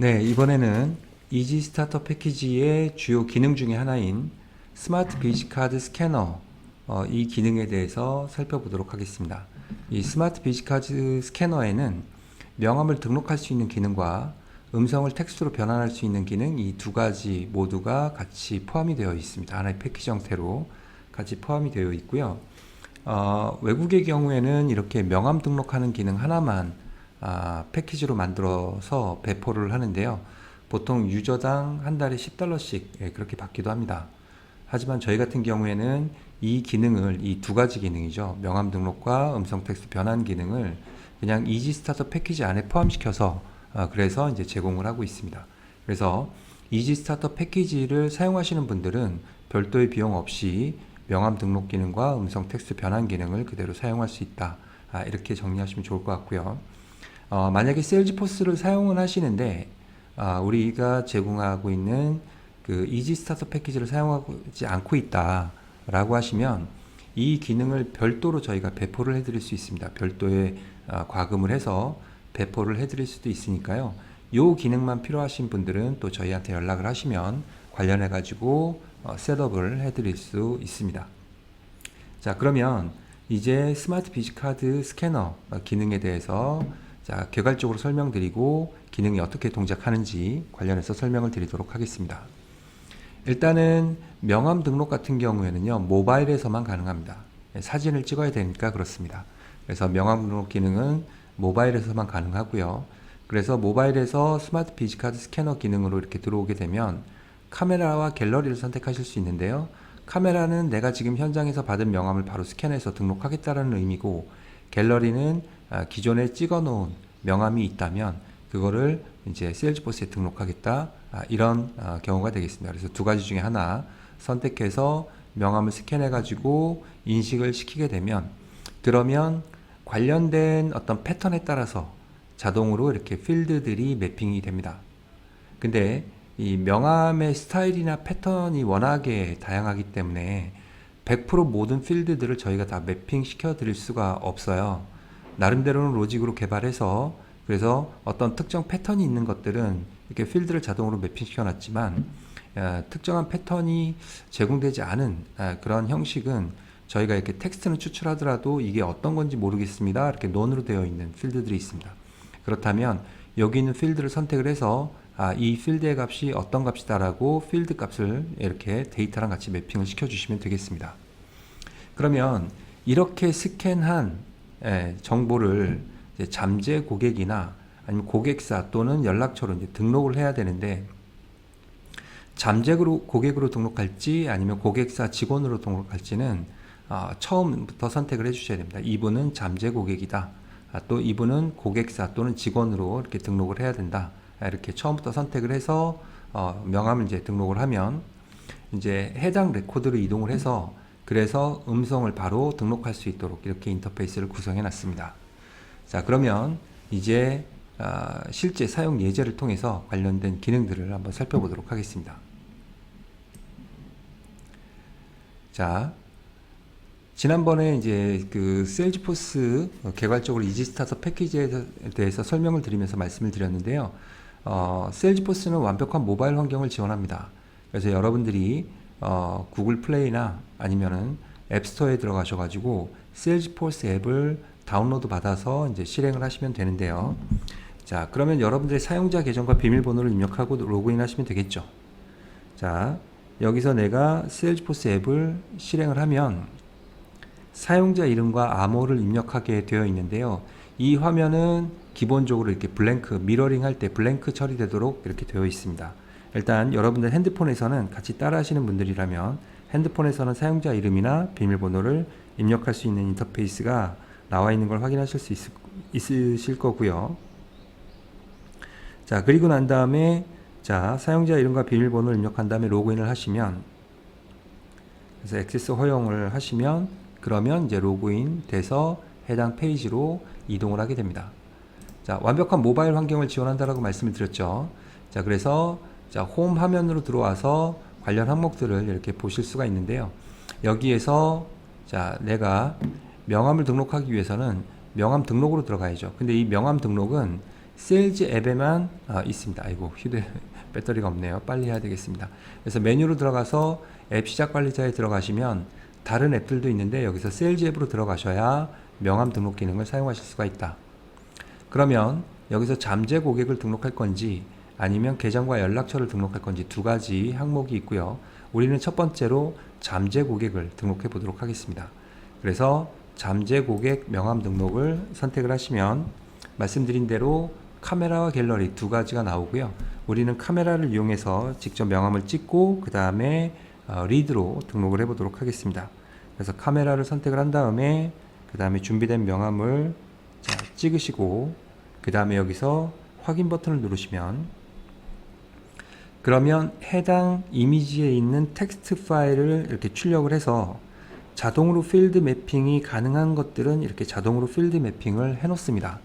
네, 이번에는 이지 스타터 패키지의 주요 기능 중에 하나인 스마트 비즈카드 스캐너 이 기능에 대해서 살펴보도록 하겠습니다. 이 스마트 비즈카드 스캐너에는 명함을 등록할 수 있는 기능과 음성을 텍스트로 변환할 수 있는 기능 이 두 가지 모두가 같이 포함이 되어 있습니다. 하나의 패키지 형태로 같이 포함이 되어 있고요. 외국의 경우에는 이렇게 명함 등록하는 기능 하나만 패키지로 만들어서 배포를 하는데요. 보통 유저당 한 달에 $10씩 그렇게 받기도 합니다. 하지만 저희 같은 경우에는 이 기능을, 이 두 가지 기능이죠. 명함 등록과 음성 텍스트 변환 기능을 그냥 이지 스타터 패키지 안에 포함시켜서 그래서 이제 제공을 하고 있습니다. 그래서 이지 스타터 패키지를 사용하시는 분들은 별도의 비용 없이 명함 등록 기능과 음성 텍스트 변환 기능을 그대로 사용할 수 있다. 이렇게 정리하시면 좋을 것 같고요. 만약에 세일즈포스를 사용은 하시는데 우리가 제공하고 있는 그 이지 스타터 패키지를 사용하지 않고 있다 라고 하시면 이 기능을 별도로 저희가 배포를 해드릴 수 있습니다. 별도의 과금을 해서 배포를 해드릴 수도 있으니까요. 이 기능만 필요하신 분들은 또 저희한테 연락을 하시면 관련해 가지고 셋업을 해드릴 수 있습니다. 자, 그러면 이제 스마트 비즈카드 스캐너 기능에 대해서 자, 개괄적으로 설명드리고 기능이 어떻게 동작하는지 관련해서 설명을 드리도록 하겠습니다. 일단은 명함 등록 같은 경우에는요, 모바일에서만 가능합니다. 사진을 찍어야 되니까 그렇습니다. 그래서 명함 등록 기능은 모바일에서만 가능하고요. 그래서 모바일에서 스마트 비즈카드 스캐너 기능으로 이렇게 들어오게 되면 카메라와 갤러리를 선택하실 수 있는데요. 카메라는 내가 지금 현장에서 받은 명함을 바로 스캔해서 등록하겠다는 의미고, 갤러리는 기존에 찍어 놓은 명함이 있다면 그거를 이제 세일즈포스에 등록하겠다, 이런 경우가 되겠습니다. 그래서 두 가지 중에 하나 선택해서 명함을 스캔해 가지고 인식을 시키게 되면, 그러면 관련된 어떤 패턴에 따라서 자동으로 이렇게 필드들이 매핑이 됩니다. 근데 이 명함의 스타일이나 패턴이 워낙에 다양하기 때문에 100% 모든 필드들을 저희가 다 매핑 시켜 드릴 수가 없어요. 나름대로는 로직으로 개발해서, 그래서 어떤 특정 패턴이 있는 것들은 이렇게 필드를 자동으로 매핑 시켜 놨지만 특정한 패턴이 제공되지 않은 그런 형식은 저희가 이렇게 텍스트는 추출하더라도 이게 어떤 건지 모르겠습니다, 이렇게 논으로 되어 있는 필드들이 있습니다. 그렇다면 여기 있는 필드를 선택을 해서 이 필드의 값이 어떤 값이다라고 필드 값을 이렇게 데이터랑 같이 매핑을 시켜주시면 되겠습니다. 그러면 이렇게 스캔한 정보를 이제 잠재 고객이나 아니면 고객사 또는 연락처로 이제 등록을 해야 되는데, 잠재 고객으로 등록할지 아니면 고객사 직원으로 등록할지는 처음부터 선택을 해주셔야 됩니다. 이분은 잠재 고객이다. 또 이분은 고객사 또는 직원으로 이렇게 등록을 해야 된다. 이렇게 처음부터 선택을 해서 명함을 이제 등록을 하면 이제 해당 레코드로 이동을 해서, 그래서 음성을 바로 등록할 수 있도록 이렇게 인터페이스를 구성해 놨습니다. 자, 그러면 이제 실제 사용 예제를 통해서 관련된 기능들을 한번 살펴보도록 하겠습니다. 자, 지난번에 이제 그 세일즈포스 개괄적으로 이지 스타터 패키지에 대해서 설명을 드리면서 말씀을 드렸는데요. 세일즈포스는 완벽한 모바일 환경을 지원합니다. 그래서 여러분들이 구글 플레이나 아니면은 앱스토어에 들어가셔가지고 세일즈포스 앱을 다운로드 받아서 이제 실행을 하시면 되는데요. 자, 그러면 여러분들의 사용자 계정과 비밀번호를 입력하고 로그인 하시면 되겠죠. 자, 여기서 내가 세일즈포스 앱을 실행을 하면 사용자 이름과 암호를 입력하게 되어 있는데요. 이 화면은 기본적으로 이렇게 블랭크, 미러링 할 때 블랭크 처리되도록 이렇게 되어 있습니다. 일단 여러분들 핸드폰에서는 같이 따라 하시는 분들이라면 핸드폰에서는 사용자 이름이나 비밀번호를 입력할 수 있는 인터페이스가 나와 있는 걸 확인하실 수 있으실 거고요. 자, 그리고 난 다음에 자, 사용자 이름과 비밀번호를 입력한 다음에 로그인을 하시면, 그래서 액세스 허용을 하시면, 그러면 이제 로그인 돼서 해당 페이지로 이동을 하게 됩니다. 자, 완벽한 모바일 환경을 지원한다라고 말씀을 드렸죠. 자, 그래서 자, 홈 화면으로 들어와서 관련 항목들을 이렇게 보실 수가 있는데요. 여기에서 자, 내가 명함을 등록하기 위해서는 명함 등록으로 들어가야죠. 근데 이 명함 등록은 세일즈 앱에만 있습니다. 아이고, 배터리가 없네요. 빨리 해야 되겠습니다. 그래서 메뉴로 들어가서 앱 시작 관리자에 들어가시면 다른 앱들도 있는데 여기서 세일즈 앱으로 들어가셔야 명함 등록 기능을 사용하실 수가 있다. 그러면 여기서 잠재 고객을 등록할 건지 아니면 계정과 연락처를 등록할 건지 두 가지 항목이 있고요. 우리는 첫 번째로 잠재 고객을 등록해 보도록 하겠습니다. 그래서 잠재 고객 명함 등록을 선택을 하시면 말씀드린 대로 카메라와 갤러리 두 가지가 나오고요. 우리는 카메라를 이용해서 직접 명함을 찍고 그 다음에 리드로 등록을 해 보도록 하겠습니다. 그래서 카메라를 선택을 한 다음에 그 다음에 준비된 명함을 찍으시고 그 다음에 여기서 확인 버튼을 누르시면 그러면 해당 이미지에 있는 텍스트 파일을 이렇게 출력을 해서 자동으로 필드 매핑이 가능한 것들은 이렇게 자동으로 필드 매핑을 해 놓습니다.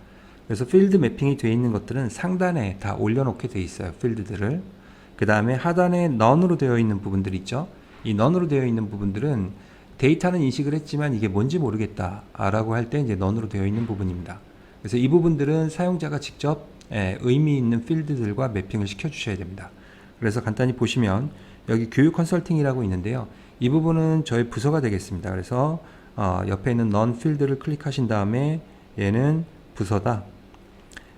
그래서 필드 매핑이 되어 있는 것들은 상단에 다 올려놓게 되어 있어요. 필드들을. 그 다음에 하단에 none으로 되어 있는 부분들 있죠. 이 none으로 되어 있는 부분들은 데이터는 인식을 했지만 이게 뭔지 모르겠다 라고 할 때 이제 none으로 되어 있는 부분입니다. 그래서 이 부분들은 사용자가 직접 의미 있는 필드들과 매핑을 시켜 주셔야 됩니다. 그래서 간단히 보시면 여기 교육 컨설팅이라고 있는데요. 이 부분은 저희 부서가 되겠습니다. 그래서 옆에 있는 none 필드를 클릭하신 다음에 얘는 부서다.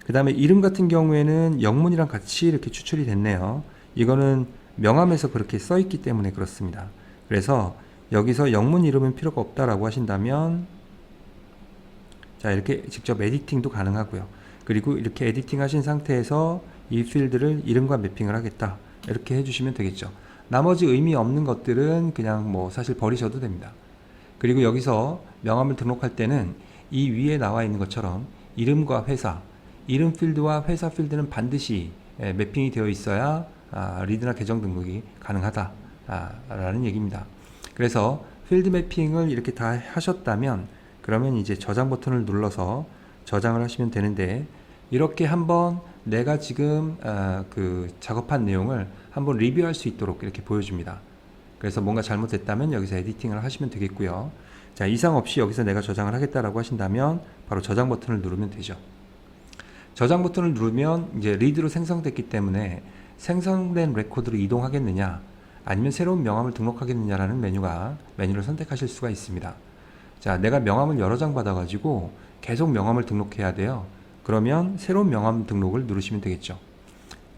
그 다음에 이름 같은 경우에는 영문이랑 같이 이렇게 추출이 됐네요. 이거는 명함에서 그렇게 써 있기 때문에 그렇습니다. 그래서 여기서 영문 이름은 필요가 없다라고 하신다면 자, 이렇게 직접 에디팅도 가능하고요. 그리고 이렇게 에디팅 하신 상태에서 이 필드를 이름과 매핑을 하겠다. 이렇게 해주시면 되겠죠. 나머지 의미 없는 것들은 그냥 뭐 사실 버리셔도 됩니다. 그리고 여기서 명함을 등록할 때는 이 위에 나와 있는 것처럼 이름과 회사, 이름 필드와 회사 필드는 반드시 매핑이 되어 있어야 리드나 계정 등록이 가능하다 라는 얘기입니다. 그래서 필드 매핑을 이렇게 다 하셨다면 그러면 이제 저장 버튼을 눌러서 저장을 하시면 되는데 이렇게 한번 내가 지금 그 작업한 내용을 한번 리뷰할 수 있도록 이렇게 보여줍니다. 그래서 뭔가 잘못됐다면 여기서 에디팅을 하시면 되겠고요. 자, 이상 없이 여기서 내가 저장을 하겠다라고 하신다면 바로 저장 버튼을 누르면 되죠. 저장 버튼을 누르면 이제 리드로 생성됐기 때문에 생성된 레코드로 이동하겠느냐 아니면 새로운 명함을 등록하겠느냐라는 메뉴를 선택하실 수가 있습니다. 자, 내가 명함을 여러 장 받아가지고 계속 명함을 등록해야 돼요. 그러면 새로운 명함 등록을 누르시면 되겠죠.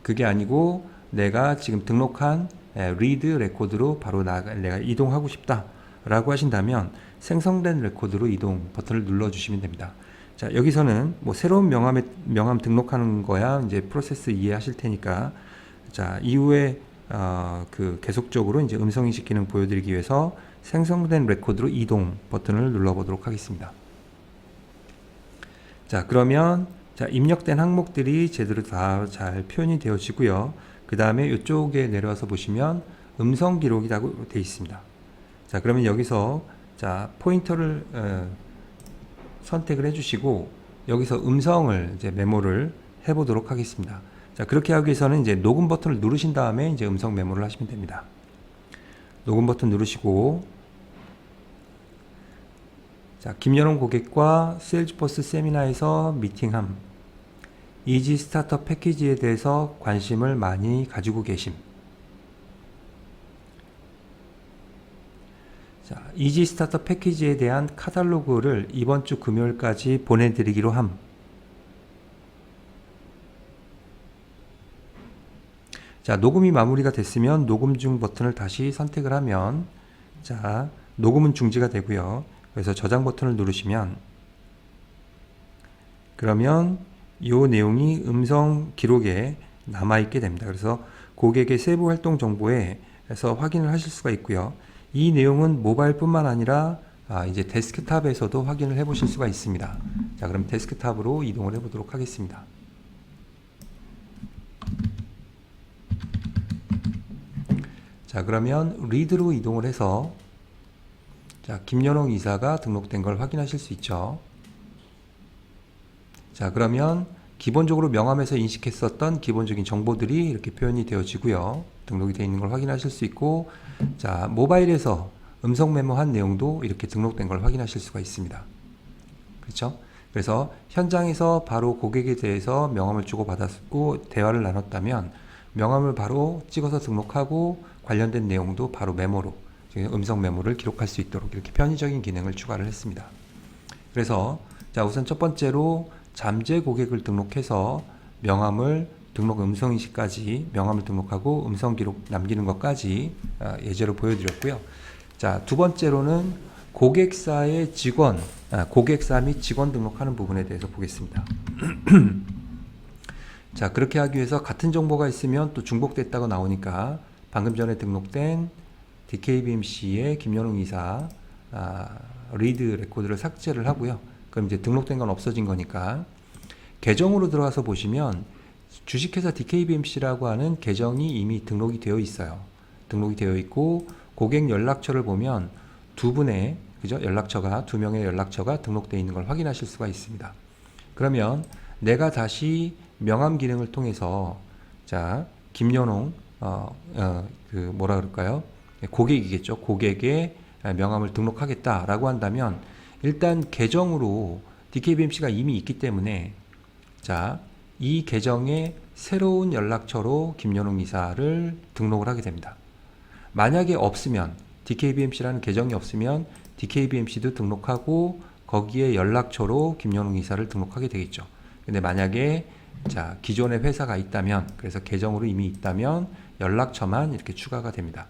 그게 아니고 내가 지금 등록한 리드 레코드로 바로 내가 이동하고 싶다 라고 하신다면 생성된 레코드로 이동 버튼을 눌러주시면 됩니다. 자, 여기서는 뭐 새로운 명함 등록하는 거야 이제 프로세스 이해하실 테니까 자, 이후에 그 계속적으로 이제 음성인식 기능 보여드리기 위해서 생성된 레코드로 이동 버튼을 눌러보도록 하겠습니다. 자, 그러면 자, 입력된 항목들이 제대로 다 잘 표현이 되어지고요. 그 다음에 이쪽에 내려와서 보시면 음성 기록이라고 되어 있습니다. 자, 그러면 여기서 자, 포인터를 선택을 해주시고 여기서 음성을 이제 메모를 해보도록 하겠습니다. 자, 그렇게 하기 위해서는 이제 녹음 버튼을 누르신 다음에 이제 음성 메모를 하시면 됩니다. 녹음 버튼 누르시고 자, 김연홍 고객과 세일즈포스 세미나에서 미팅함 이지 스타터 패키지에 대해서 관심을 많이 가지고 계심. 자, 이지 스타터 패키지에 대한 카탈로그를 이번 주 금요일까지 보내드리기로 함. 자, 녹음이 마무리가 됐으면 녹음 중 버튼을 다시 선택을 하면 자, 녹음은 중지가 되고요. 그래서 저장 버튼을 누르시면 그러면 이 내용이 음성 기록에 남아있게 됩니다. 그래서 고객의 세부 활동 정보에서 확인을 하실 수가 있고요. 이 내용은 모바일뿐만 아니라 이제 데스크탑에서도 확인을 해 보실 수가 있습니다. 자, 그럼 데스크탑으로 이동을 해 보도록 하겠습니다. 자, 그러면 리드로 이동을 해서 자, 김연홍 이사가 등록된 걸 확인하실 수 있죠. 자, 그러면 기본적으로 명함에서 인식했었던 기본적인 정보들이 이렇게 표현이 되어지고요. 등록이 되어 있는 걸 확인하실 수 있고 자, 모바일에서 음성 메모한 내용도 이렇게 등록된 걸 확인하실 수가 있습니다. 그렇죠? 그래서 현장에서 바로 고객에 대해서 명함을 주고받았고 대화를 나눴다면 명함을 바로 찍어서 등록하고 관련된 내용도 바로 메모로, 음성 메모를 기록할 수 있도록 이렇게 편의적인 기능을 추가를 했습니다. 그래서 자, 우선 첫 번째로 잠재 고객을 등록해서 명함을 등록 음성인식까지 명함을 등록하고 음성 기록 남기는 것까지 예제로 보여드렸고요. 자, 두 번째로는 고객사의 직원, 고객사 및 직원 등록하는 부분에 대해서 보겠습니다. 자, 그렇게 하기 위해서 같은 정보가 있으면 또 중복됐다고 나오니까 방금 전에 등록된 DKBMC의 김연웅 이사 리드 레코드를 삭제를 하고요. 그럼 이제 등록된 건 없어진 거니까 계정으로 들어가서 보시면 주식회사 DKBMC라고 하는 계정이 이미 등록이 되어 있어요. 등록이 되어 있고 고객 연락처를 보면 두 분의 연락처가, 두 명의 연락처가 등록되어 있는 걸 확인하실 수가 있습니다. 그러면 내가 다시 명함 기능을 통해서 자, 김연웅 뭐라 그럴까요? 고객이겠죠. 고객의 명함을 등록하겠다라고 한다면 일단 계정으로 DKBMC가 이미 있기 때문에 자, 이 계정에 새로운 연락처로 김연웅 이사를 등록을 하게 됩니다. 만약에 없으면 DKBMC라는 계정이 없으면 DKBMC도 등록하고 거기에 연락처로 김연웅 이사를 등록하게 되겠죠. 근데 만약에 자, 기존의 회사가 있다면, 그래서 계정으로 이미 있다면 연락처만 이렇게 추가가 됩니다.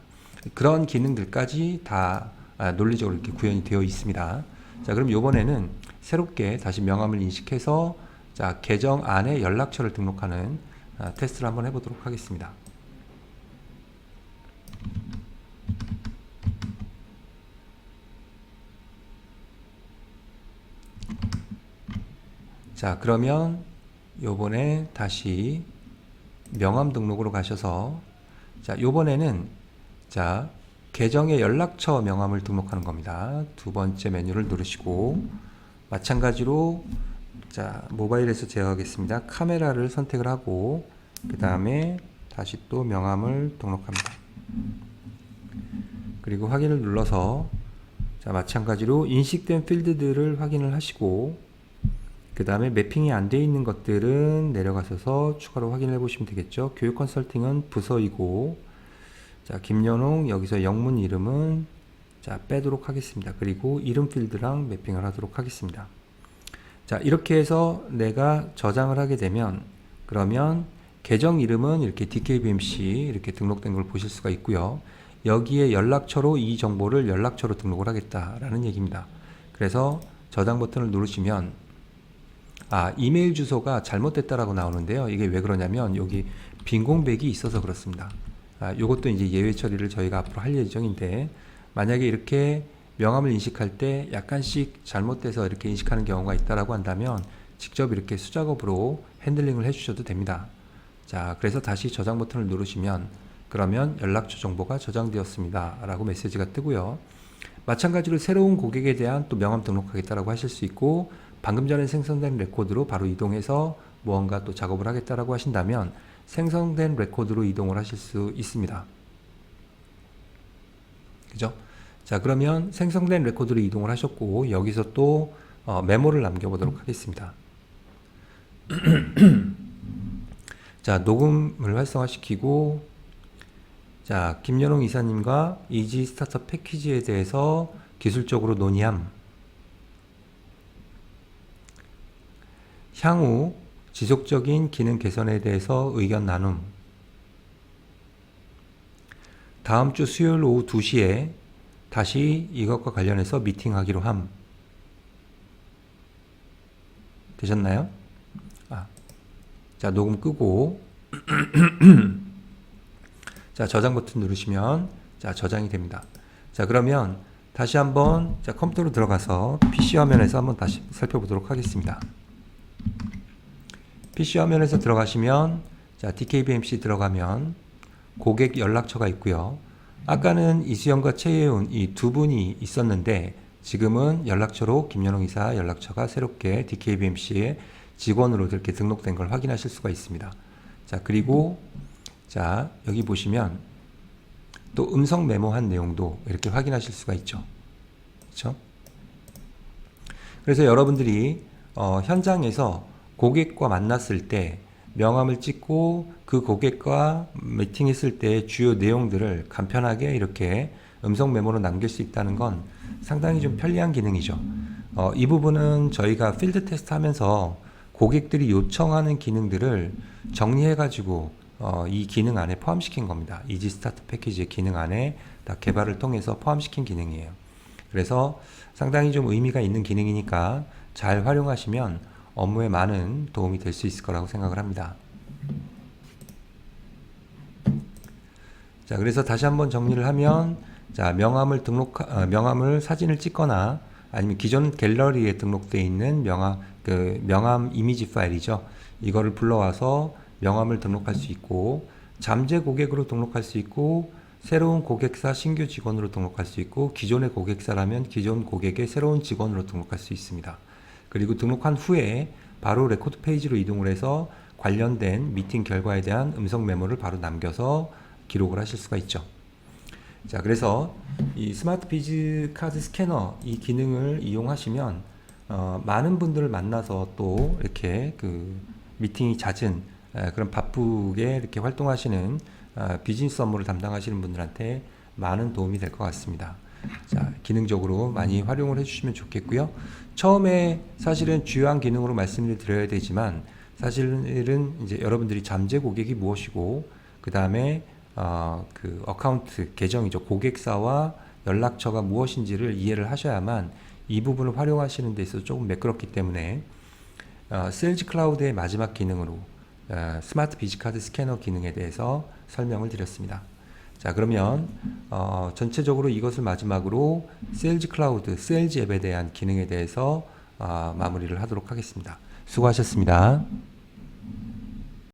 그런 기능들까지 다 논리적으로 이렇게 구현이 되어 있습니다. 자, 그럼 이번에는 새롭게 다시 명함을 인식해서 자, 계정 안에 연락처를 등록하는 테스트를 한번 해보도록 하겠습니다. 자, 그러면 요번에 다시 명함 등록으로 가셔서 자, 요번에는 자, 계정의 연락처 명함을 등록하는 겁니다. 두 번째 메뉴를 누르시고 마찬가지로 자, 모바일에서 제어하겠습니다. 카메라를 선택을 하고 그 다음에 다시 또 명함을 등록합니다. 그리고 확인을 눌러서 자, 마찬가지로 인식된 필드들을 확인을 하시고 그 다음에 매핑이 안 되어 있는 것들은 내려가셔서 추가로 확인해 보시면 되겠죠. 교육 컨설팅은 부서이고 자, 김연웅 여기서 영문 이름은 자, 빼도록 하겠습니다. 그리고 이름 필드랑 매핑을 하도록 하겠습니다. 자, 이렇게 해서 내가 저장을 하게 되면 그러면 계정 이름은 이렇게 DKBMC 이렇게 등록된 걸 보실 수가 있고요. 여기에 연락처로 이 정보를 연락처로 등록을 하겠다라는 얘기입니다. 그래서 저장 버튼을 누르시면 이메일 주소가 잘못됐다라고 나오는데요. 이게 왜 그러냐면 여기 빈 공백이 있어서 그렇습니다. 요것도 이제 예외 처리를 저희가 앞으로 할 예정인데 만약에 이렇게 명함을 인식할 때 약간씩 잘못돼서 이렇게 인식하는 경우가 있다라고 한다면 직접 이렇게 수작업으로 핸들링을 해주셔도 됩니다. 자, 그래서 다시 저장 버튼을 누르시면 그러면 연락처 정보가 저장되었습니다 라고 메시지가 뜨고요. 마찬가지로 새로운 고객에 대한 또 명함 등록하겠다라고 하실 수 있고 방금 전에 생성된 레코드로 바로 이동해서 무언가 또 작업을 하겠다라고 하신다면 생성된 레코드로 이동을 하실 수 있습니다. 그죠? 자, 그러면 생성된 레코드로 이동을 하셨고 여기서 또 메모를 남겨보도록 하겠습니다. 자, 녹음을 활성화시키고 자, 김연웅 이사님과 이지 스타트업 패키지에 대해서 기술적으로 논의함. 향후 지속적인 기능 개선에 대해서 의견 나눔. 다음 주 수요일 오후 2시에 다시 이것과 관련해서 미팅하기로 함. 되셨나요? 자, 녹음 끄고 자, 저장 버튼 누르시면 자, 저장이 됩니다. 자, 그러면 다시 한번 자, 컴퓨터로 들어가서 PC 화면에서 한번 다시 살펴보도록 하겠습니다. PC 화면에서 들어가시면 자, DKBMC 들어가면 고객 연락처가 있고요. 아까는 이수영과 최예훈 이 두 분이 있었는데 지금은 연락처로 김연웅 이사 연락처가 새롭게 DKBMC의 직원으로 이렇게 등록된 걸 확인하실 수가 있습니다. 자, 그리고 자, 여기 보시면 또 음성 메모한 내용도 이렇게 확인하실 수가 있죠. 그렇죠? 그래서 여러분들이 현장에서 고객과 만났을 때 명함을 찍고 그 고객과 미팅했을 때 주요 내용들을 간편하게 이렇게 음성 메모로 남길 수 있다는 건 상당히 좀 편리한 기능이죠. 이 부분은 저희가 필드 테스트 하면서 고객들이 요청하는 기능들을 정리해가지고 이 기능 안에 포함시킨 겁니다. 이지 스타트 패키지의 기능 안에 다 개발을 통해서 포함시킨 기능이에요. 그래서 상당히 좀 의미가 있는 기능이니까 잘 활용하시면 업무에 많은 도움이 될 수 있을 거라고 생각을 합니다. 자, 그래서 다시 한번 정리를 하면, 자, 명함을 사진을 찍거나 아니면 기존 갤러리에 등록되어 있는 명함 이미지 파일이죠. 이거를 불러와서 명함을 등록할 수 있고, 잠재 고객으로 등록할 수 있고, 새로운 고객사 신규 직원으로 등록할 수 있고, 기존의 고객사라면 기존 고객의 새로운 직원으로 등록할 수 있습니다. 그리고 등록한 후에 바로 레코드 페이지로 이동을 해서 관련된 미팅 결과에 대한 음성 메모를 바로 남겨서 기록을 하실 수가 있죠. 자, 그래서 이 스마트 비즈 카드 스캐너 이 기능을 이용하시면 많은 분들을 만나서 또 이렇게 그 미팅이 잦은 그런 바쁘게 이렇게 활동하시는 비즈니스 업무를 담당하시는 분들한테 많은 도움이 될 것 같습니다. 자, 기능적으로 많이 활용을 해주시면 좋겠고요. 처음에 사실은 주요한 기능으로 말씀을 드려야 되지만 사실은 이제 여러분들이 잠재 고객이 무엇이고 그 다음에 그 어카운트 계정이죠. 고객사와 연락처가 무엇인지를 이해를 하셔야만 이 부분을 활용하시는 데 있어서 조금 매끄럽기 때문에 세일즈 클라우드의 마지막 기능으로 스마트 비즈카드 스캐너 기능에 대해서 설명을 드렸습니다. 자, 그러면 전체적으로 이것을 마지막으로 세일즈 클라우드, 세일즈 앱에 대한 기능에 대해서 마무리를 하도록 하겠습니다. 수고하셨습니다.